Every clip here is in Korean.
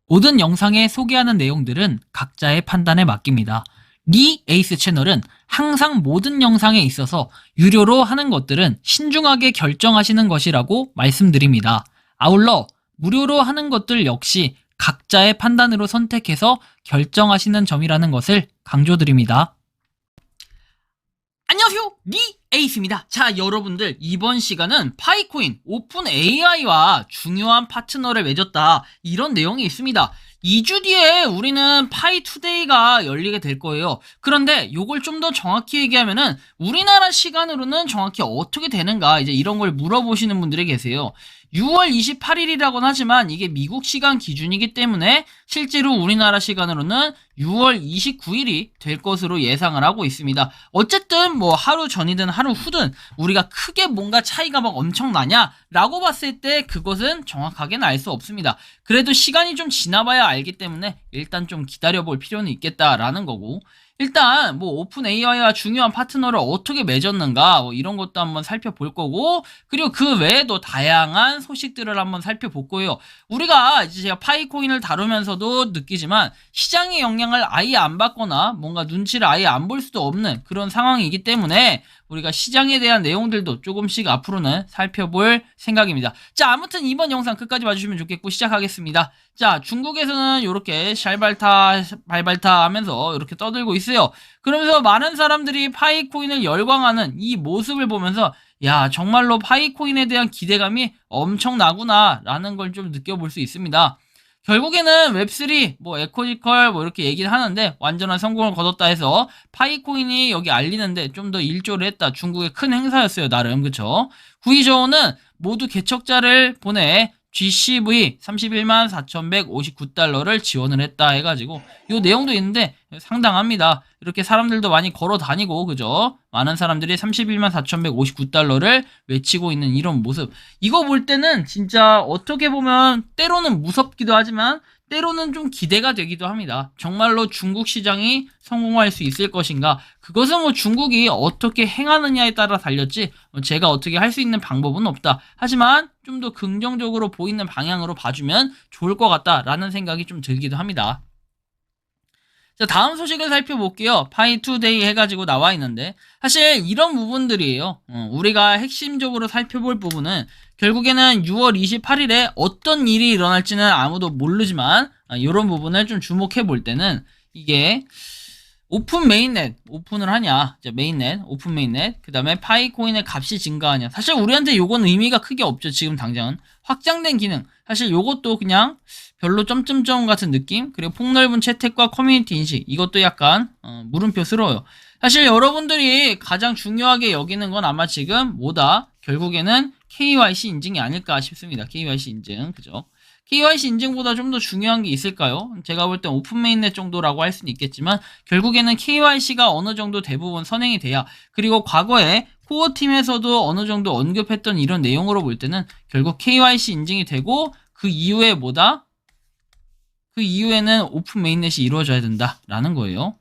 모든 영상에 소개하는 내용들은 각자의 판단에 맡깁니다. 리 에이스 채널은 항상 모든 영상에 있어서 유료로 하는 것들은 신중하게 결정하시는 것이라고 말씀드립니다. 아울러 무료로 하는 것들 역시 각자의 판단으로 선택해서 결정하시는 점이라는 것을 강조드립니다. 안녕하세요, 리 에이스입니다. 자, 여러분들, 이번 시간은 파이코인 오픈 AI와 중요한 파트너를 맺었다, 이런 내용이 있습니다. 2주 뒤에 우리는 파이투데이가 열리게 될 거예요. 그런데 요걸 좀 더 정확히 얘기하면은 우리나라 시간으로는 정확히 어떻게 되는가, 이제 이런 걸 물어보시는 분들이 계세요. 6월 28일이라고는 하지만 이게 미국 시간 기준이기 때문에 실제로 우리나라 시간으로는 6월 29일이 될 것으로 예상을 하고 있습니다. 어쨌든 뭐 하루 전이든 하루 후든 우리가 크게 뭔가 차이가 막 엄청나냐 라고 봤을 때 그것은 정확하게는 알 수 없습니다. 그래도 시간이 좀 지나봐야 알기 때문에 일단 좀 기다려볼 필요는 있겠다라는 거고, 일단 뭐 오픈 AI와 중요한 파트너를 어떻게 맺었는가, 뭐 이런 것도 한번 살펴볼 거고, 그리고 그 외에도 다양한 소식들을 한번 살펴볼 거예요. 우리가 이제 제가 파이코인을 다루면서도 느끼지만 시장의 영향을 아예 안 받거나 뭔가 눈치를 아예 안 볼 수도 없는 그런 상황이기 때문에 우리가 시장에 대한 내용들도 조금씩 앞으로는 살펴볼 생각입니다. 자, 아무튼 이번 영상 끝까지 봐주시면 좋겠고 시작하겠습니다. 자, 중국에서는 이렇게 샬발타 발발타 하면서 이렇게 떠들고 있어요. 그러면서 많은 사람들이 파이코인을 열광하는 이 모습을 보면서 야, 정말로 파이코인에 대한 기대감이 엄청나구나 라는 걸 좀 느껴볼 수 있습니다. 결국에는 웹3, 뭐 에코지컬 뭐 이렇게 얘기를 하는데 완전한 성공을 거뒀다 해서 파이코인이 여기 알리는데 좀 더 일조를 했다. 중국의 큰 행사였어요, 나름. 그쵸? 구이저우는 모두 개척자를 보내 GCV 31만 4,159달러를 지원을 했다 해가지고 이 내용도 있는데 상당합니다. 이렇게 사람들도 많이 걸어 다니고, 그죠? 많은 사람들이 31만 4,159달러를 외치고 있는 이런 모습, 이거 볼 때는 진짜 어떻게 보면 때로는 무섭기도 하지만 때로는 좀 기대가 되기도 합니다. 정말로 중국 시장이 성공할 수 있을 것인가, 그것은 뭐 중국이 어떻게 행하느냐에 따라 달렸지 제가 어떻게 할 수 있는 방법은 없다. 하지만 좀 더 긍정적으로 보이는 방향으로 봐주면 좋을 것 같다라는 생각이 좀 들기도 합니다. 자, 다음 소식을 살펴볼게요. 파이투데이 해가지고 나와 있는데 사실 이런 부분들이에요. 우리가 핵심적으로 살펴볼 부분은 결국에는 6월 28일에 어떤 일이 일어날지는 아무도 모르지만 이런 부분을 좀 주목해 볼 때는 이게 오픈 메인넷 오픈을 하냐, 메인넷 오픈 메인넷, 그 다음에 파이코인의 값이 증가하냐. 사실 우리한테 요건 의미가 크게 없죠. 지금 당장은 확장된 기능, 사실 요것도 그냥 별로 점점점 같은 느낌, 그리고 폭넓은 채택과 커뮤니티 인식, 이것도 약간 물음표스러워요. 사실 여러분들이 가장 중요하게 여기는 건 아마 지금 뭐다, 결국에는 KYC 인증이 아닐까 싶습니다. KYC 인증, 그죠? KYC 인증보다 좀 더 중요한 게 있을까요? 제가 볼 땐 오픈 메인넷 정도라고 할 수는 있겠지만 결국에는 KYC가 어느 정도 대부분 선행이 돼야, 그리고 과거에 코어 팀에서도 어느 정도 언급했던 이런 내용으로 볼 때는 결국 KYC 인증이 되고 그 이후에 뭐다? 그 이후에는 오픈 메인넷이 이루어져야 된다라는 거예요.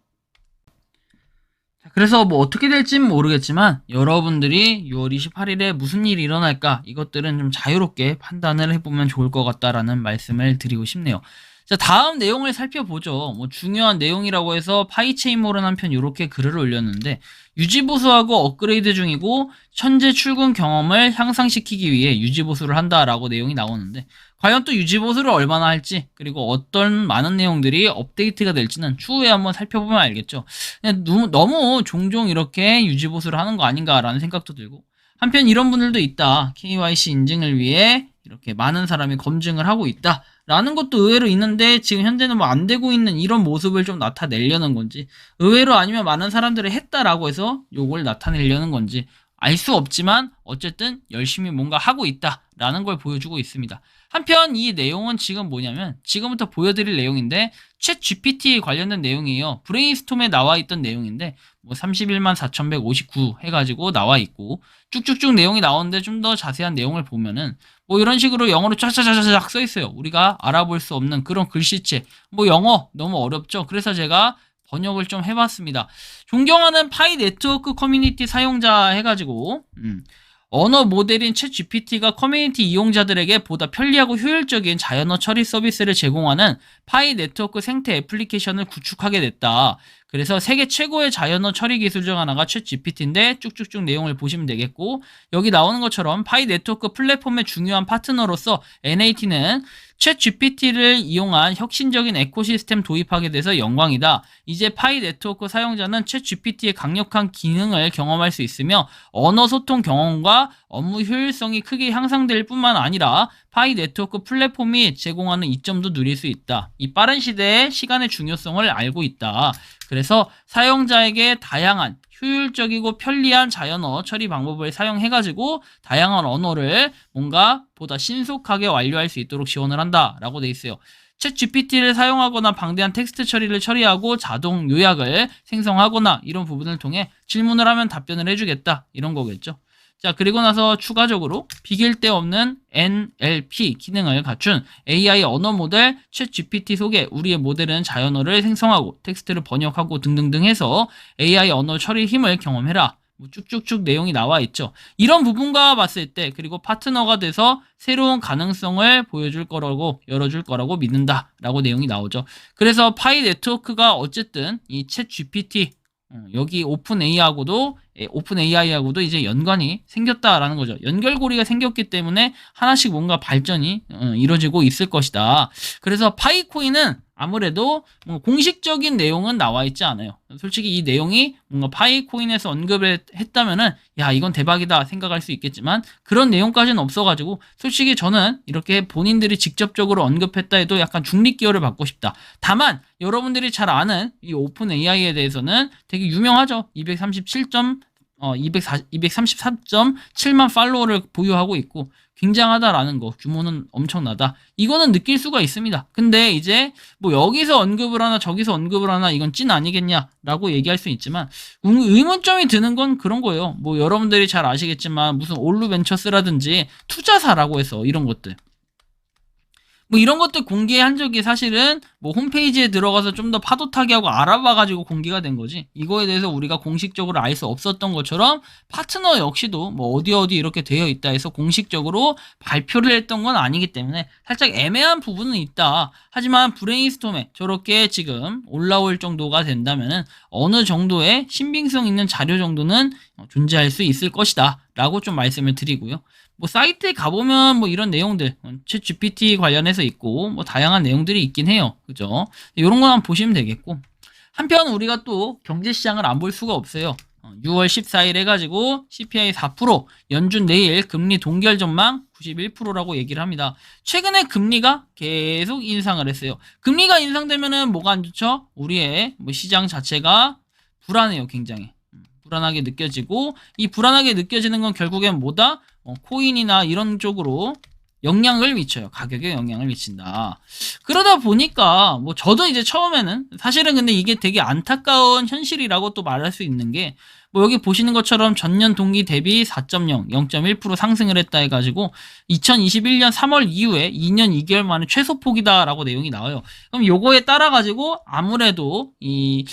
그래서 뭐 어떻게 될지는 모르겠지만 여러분들이 6월 28일에 무슨 일이 일어날까, 이것들은 좀 자유롭게 판단을 해보면 좋을 것 같다라는 말씀을 드리고 싶네요. 자, 다음 내용을 살펴보죠. 뭐 중요한 내용이라고 해서 파이체인몰은 한편 이렇게 글을 올렸는데, 유지보수하고 업그레이드 중이고 현재 출근 경험을 향상시키기 위해 유지보수를 한다라고 내용이 나오는데, 과연 또 유지보수를 얼마나 할지, 그리고 어떤 많은 내용들이 업데이트가 될지는 추후에 한번 살펴보면 알겠죠. 너무 종종 이렇게 유지보수를 하는 거 아닌가라는 생각도 들고, 한편 이런 분들도 있다. KYC 인증을 위해 이렇게 많은 사람이 검증을 하고 있다 라는 것도 의외로 있는데, 지금 현재는 뭐 안 되고 있는 이런 모습을 좀 나타내려는 건지, 의외로 아니면 많은 사람들이 했다라고 해서 요걸 나타내려는 건지 알 수 없지만 어쨌든 열심히 뭔가 하고 있다라는 걸 보여주고 있습니다. 한편 이 내용은 지금 뭐냐면 지금부터 보여드릴 내용인데 챗 GPT 관련된 내용이에요. 브레인스톰에 나와 있던 내용인데 뭐 31만 4,159 해가지고 나와 있고 쭉쭉쭉 내용이 나오는데, 좀 더 자세한 내용을 보면은 뭐 이런 식으로 영어로 쫙쫙쫙쫙 써 있어요. 우리가 알아볼 수 없는 그런 글씨체. 뭐 영어 너무 어렵죠. 그래서 제가 번역을 좀 해봤습니다. 존경하는 파이 네트워크 커뮤니티 사용자 해가지고 언어 모델인 챗GPT가 커뮤니티 이용자들에게 보다 편리하고 효율적인 자연어 처리 서비스를 제공하는 파이 네트워크 생태 애플리케이션을 구축하게 됐다. 그래서 세계 최고의 자연어 처리 기술 중 하나가 챗GPT인데 쭉쭉쭉 내용을 보시면 되겠고, 여기 나오는 것처럼 파이 네트워크 플랫폼의 중요한 파트너로서 NAT는 챗GPT를 이용한 혁신적인 에코시스템 도입하게 돼서 영광이다. 이제 파이 네트워크 사용자는 챗GPT의 강력한 기능을 경험할 수 있으며 언어 소통 경험과 업무 효율성이 크게 향상될 뿐만 아니라 파이 네트워크 플랫폼이 제공하는 이점도 누릴 수 있다. 이 빠른 시대에 시간의 중요성을 알고 있다. 그래서 사용자에게 다양한 효율적이고 편리한 자연어 처리 방법을 사용해가지고 다양한 언어를 뭔가 보다 신속하게 완료할 수 있도록 지원을 한다라고 돼 있어요. 챗 GPT를 사용하거나 방대한 텍스트 처리를 처리하고 자동 요약을 생성하거나 이런 부분을 통해 질문을 하면 답변을 해주겠다, 이런 거겠죠. 자, 그리고 나서 추가적으로 비길 데 없는 NLP 기능을 갖춘 AI 언어 모델 챗 GPT 속에 우리의 모델은 자연어를 생성하고 텍스트를 번역하고 등등등 해서 AI 언어 처리 힘을 경험해라. 뭐 쭉쭉쭉 내용이 나와 있죠. 이런 부분과 봤을 때, 그리고 파트너가 돼서 새로운 가능성을 보여줄 거라고, 열어줄 거라고 믿는다 라고 내용이 나오죠. 그래서 파이 네트워크가 어쨌든 이 챗 GPT, 여기 오픈 AI하고도 이제 연관이 생겼다라는 거죠. 연결고리가 생겼기 때문에 하나씩 뭔가 발전이 이루어지고 있을 것이다. 그래서 파이코인은 아무래도 공식적인 내용은 나와 있지 않아요. 솔직히 이 내용이 뭔가 파이코인에서 언급을 했다면은 야, 이건 대박이다 생각할 수 있겠지만 그런 내용까지는 없어가지고 솔직히 저는 이렇게 본인들이 직접적으로 언급했다 해도 약간 중립기여를 받고 싶다. 다만 여러분들이 잘 아는 이 오픈 AI에 대해서는 되게 유명하죠. 233.7만 팔로워를 보유하고 있고 굉장하다라는 거, 규모는 엄청나다. 이거는 느낄 수가 있습니다. 근데 이제 뭐 여기서 언급을 하나 저기서 언급을 하나 이건 찐 아니겠냐라고 얘기할 수 있지만 의문점이 드는 건 그런 거예요. 뭐 여러분들이 잘 아시겠지만 무슨 올루벤처스라든지 투자사라고 해서 이런 것들, 뭐 이런 것들 공개한 적이 사실은 뭐 홈페이지에 들어가서 좀 더 파도 타기 하고 알아봐가지고 공개가 된 거지, 이거에 대해서 우리가 공식적으로 알 수 없었던 것처럼 파트너 역시도 뭐 어디 이렇게 되어 있다 해서 공식적으로 발표를 했던 건 아니기 때문에 살짝 애매한 부분은 있다. 하지만 브레인스톰에 저렇게 지금 올라올 정도가 된다면은 어느 정도의 신빙성 있는 자료 정도는 존재할 수 있을 것이다 라고 좀 말씀을 드리고요. 뭐 사이트에 가보면 뭐 이런 내용들 챗 GPT 관련해서 있고 뭐 다양한 내용들이 있긴 해요. 그죠? 이런 거 한번 보시면 되겠고, 한편 우리가 또 경제시장을 안 볼 수가 없어요. 6월 14일 해가지고 CPI 4%, 연준 내일 금리 동결 전망 91%라고 얘기를 합니다. 최근에 금리가 계속 인상을 했어요. 금리가 인상되면은 뭐가 안 좋죠? 우리의 뭐 시장 자체가 불안해요. 굉장히 불안하게 느껴지고, 이 불안하게 느껴지는 건 결국엔 뭐다? 코인이나 이런 쪽으로 영향을 미쳐요. 가격에 영향을 미친다. 그러다 보니까 뭐 저도 이제 처음에는 사실은 근데 이게 되게 안타까운 현실이라고 또 말할 수 있는 게, 뭐 여기 보시는 것처럼 전년 동기 대비 4.0, 0.1% 상승을 했다 해가지고 2021년 3월 이후에 2년 2개월 만에 최소폭이다라고 내용이 나와요. 그럼 요거에 따라 가지고 아무래도 이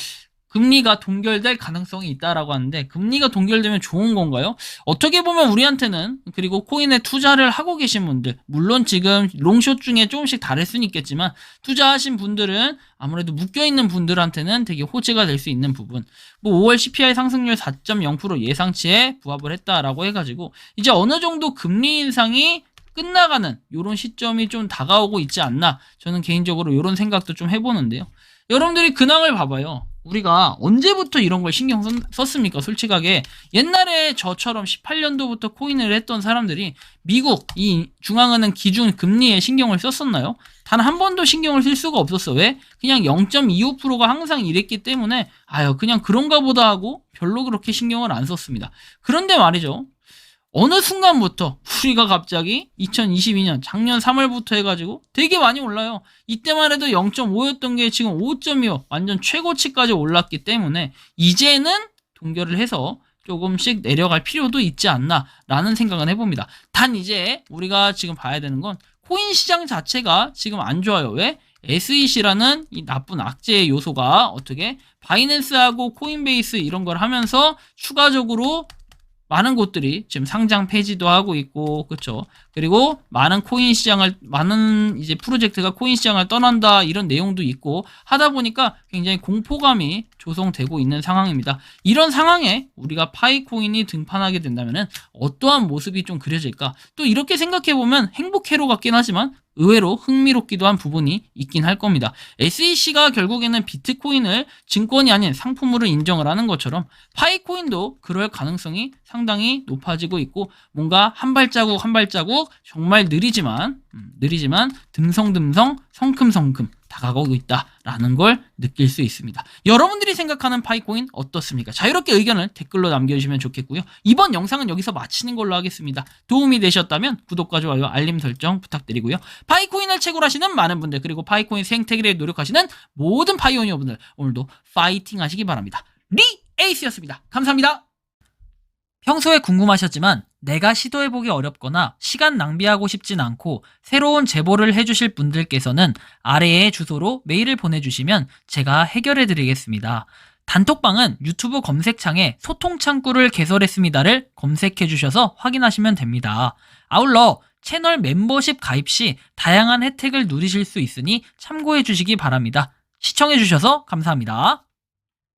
금리가 동결될 가능성이 있다라고 하는데, 금리가 동결되면 좋은 건가요? 어떻게 보면 우리한테는, 그리고 코인에 투자를 하고 계신 분들, 물론 지금 롱숏 중에 조금씩 다를 수는 있겠지만 투자하신 분들은 아무래도 묶여있는 분들한테는 되게 호재가 될 수 있는 부분, 뭐 5월 CPI 상승률 4.0% 예상치에 부합을 했다라고 해가지고 이제 어느 정도 금리 인상이 끝나가는 이런 시점이 좀 다가오고 있지 않나, 저는 개인적으로 이런 생각도 좀 해보는데요. 여러분들이 근황을 봐봐요. 우리가 언제부터 이런 걸 신경 썼습니까? 솔직하게 옛날에 저처럼 18년도부터 코인을 했던 사람들이 미국 이 중앙은행 기준 금리에 신경을 썼었나요? 단 한 번도 신경을 쓸 수가 없었어. 왜? 그냥 0.25%가 항상 이랬기 때문에 아유 그냥 그런가 보다 하고 별로 그렇게 신경을 안 썼습니다. 그런데 말이죠, 어느 순간부터 우리가 갑자기 2022년 작년 3월부터 해가지고 되게 많이 올라요. 이때만 해도 0.5였던 게 지금 5.25 완전 최고치까지 올랐기 때문에 이제는 동결을 해서 조금씩 내려갈 필요도 있지 않나 라는 생각은 해봅니다. 단 이제 우리가 지금 봐야 되는 건 코인 시장 자체가 지금 안 좋아요. 왜? SEC라는 이 나쁜 악재의 요소가 어떻게 바이낸스하고 코인베이스 이런 걸 하면서 추가적으로 많은 곳들이 지금 상장 폐지도 하고 있고, 그쵸? 그리고 많은 이제 프로젝트가 코인 시장을 떠난다, 이런 내용도 있고, 하다 보니까 굉장히 공포감이 조성되고 있는 상황입니다. 이런 상황에 우리가 파이코인이 등판하게 된다면은 어떠한 모습이 좀 그려질까? 또 이렇게 생각해보면 행복회로 같긴 하지만 의외로 흥미롭기도 한 부분이 있긴 할 겁니다. SEC가 결국에는 비트코인을 증권이 아닌 상품으로 인정을 하는 것처럼 파이코인도 그럴 가능성이 상당히 높아지고 있고, 뭔가 한 발자국 한 발자국 정말 느리지만 듬성듬성 성큼성큼 다가가고 있다라는 걸 느낄 수 있습니다. 여러분들이 생각하는 파이코인 어떻습니까? 자유롭게 의견을 댓글로 남겨주시면 좋겠고요. 이번 영상은 여기서 마치는 걸로 하겠습니다. 도움이 되셨다면 구독과 좋아요, 알림 설정 부탁드리고요. 파이코인을 채굴 하시는 많은 분들, 그리고 파이코인 생태계를 노력하시는 모든 파이오니어분들, 오늘도 파이팅 하시기 바랍니다. 리에이스였습니다. 감사합니다. 평소에 궁금하셨지만 내가 시도해보기 어렵거나 시간 낭비하고 싶진 않고 새로운 제보를 해주실 분들께서는 아래의 주소로 메일을 보내주시면 제가 해결해드리겠습니다. 단톡방은 유튜브 검색창에 소통창구를 개설했습니다를 검색해주셔서 확인하시면 됩니다. 아울러 채널 멤버십 가입 시 다양한 혜택을 누리실 수 있으니 참고해주시기 바랍니다. 시청해주셔서 감사합니다.